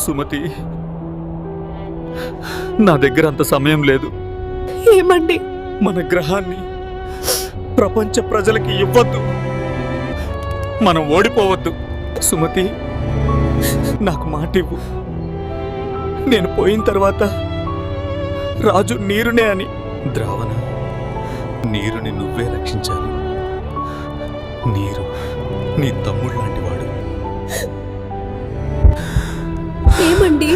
సుమతి, నా దగ్గర అంత సమయం లేదు. ఏమండి? మన గ్రహాన్ని ప్రపంచ ప్రజలకి ఇవ్వద్దు. మనం ఓడిపోవద్దు. సుమతి, నాకు మాట ఇవ్వు. నేను పోయిన తర్వాత రాజు నీరునే అని. ద్రావణ, నీరుని నువ్వే రక్షించాలి. నీరు నీ తమ్ముడు లాంటి వాడు. ఏమండి?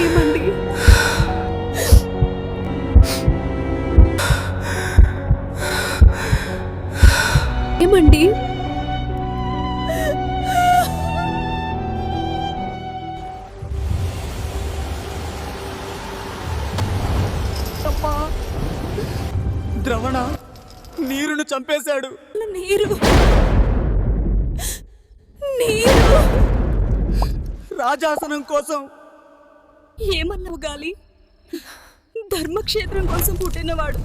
ఏమండి? ఏమండి? ద్రవణ నీరును చంపేశాడు. నీరు నీరు రాజాసనం కోసం. ఏమన్నావు గాలి? ధర్మక్షేత్రం కోసం పుట్టినవాడు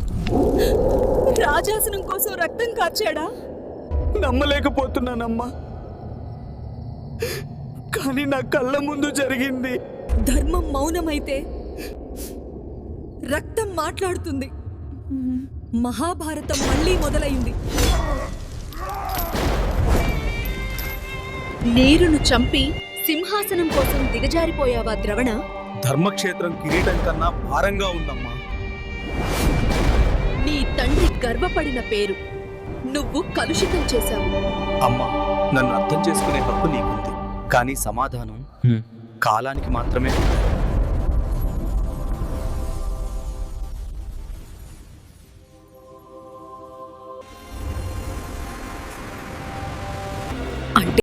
రాజాసనం కోసం రక్తం కార్చాడా? నమ్మలేకపోతున్నానమ్మా, కానీ నా కళ్ళ ముందు జరిగింది. ధర్మం మౌనమైతే రక్తం మాట్లాడుతుంది. మహాభారతం మళ్ళీ మొదలైంది. నీరును చంపి సింహాసనం కోసం దిగజారిపోయావా ద్రవణ? ధర్మక్షేత్రం కిరీటం కన్నా భారంగా ఉందమ్మా. నీ తండ్రి గర్వపడిన పేరు నువ్వు కలుషితం చేశావు. అమ్మా, నన్ను అర్థం చేసుకునే హక్కు నీకుంది, కానీ సమాధానం కాలానికి మాత్రమే. అంటే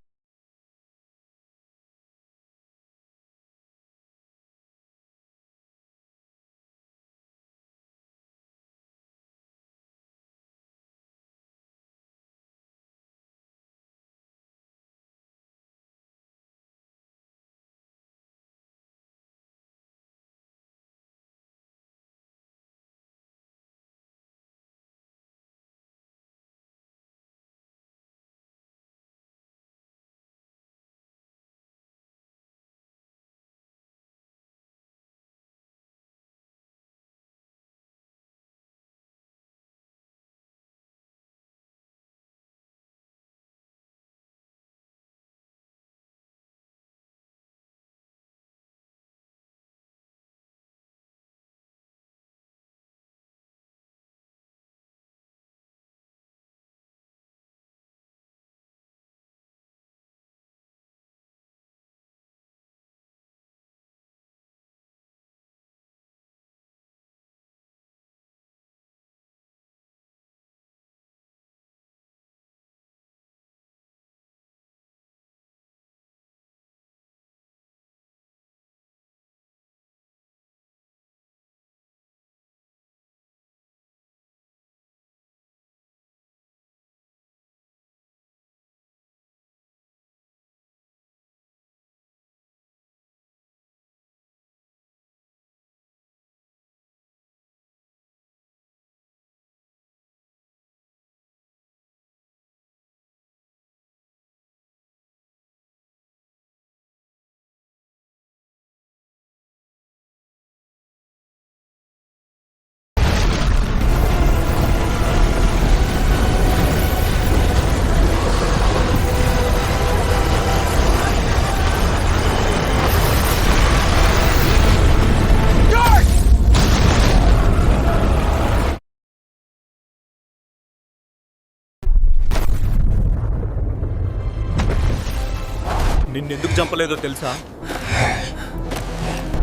నిన్నెందుకు చంపలేదో తెలుసా?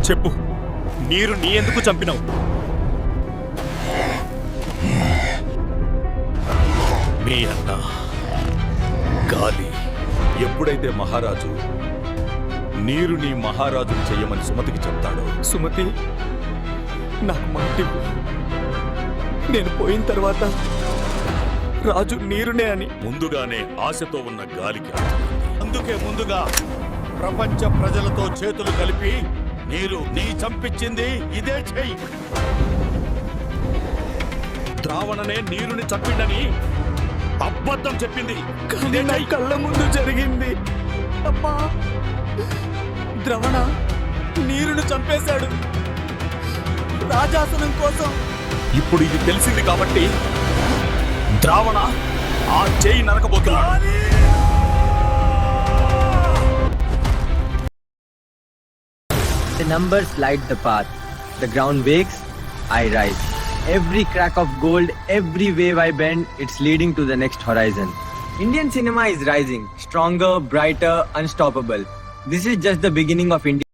చెప్పు, నీరు నీ ఎందుకు చంపినావు? మీ అన్న గాలి ఎప్పుడైతే మహారాజు నీరు నీ మహారాజును చెయ్యమని సుమతికి చెప్తాడో, సుమతి నాకు మాట ఇవ్వు. నేను పోయిన తర్వాత రాజు నీరునే అని ముందుగానే ఆశతో ఉన్న గాలికి అందుకే ముందుగా ప్రపంచ ప్రజలతో చేతులు కలిపి నీరు నీ చంపించింది ఇదే చెయ్యి. ద్రావణనే నీరుని చంపిండని అబద్ధం చెప్పింది. కళ్ళ ముందు జరిగింది. అమ్మా, ద్రవణ నీరును చంపేశాడు రాజాసనం కోసం. ఇప్పుడు ఇది తెలిసింది కాబట్టి ద్రావణ ఆ చేయి నరకబోతున్నాడు. The numbers light the path. The ground wakes, I rise. Every crack of gold, every wave I bend, it's leading to the next horizon. Indian cinema is rising, stronger, brighter, unstoppable. This is just the beginning of India.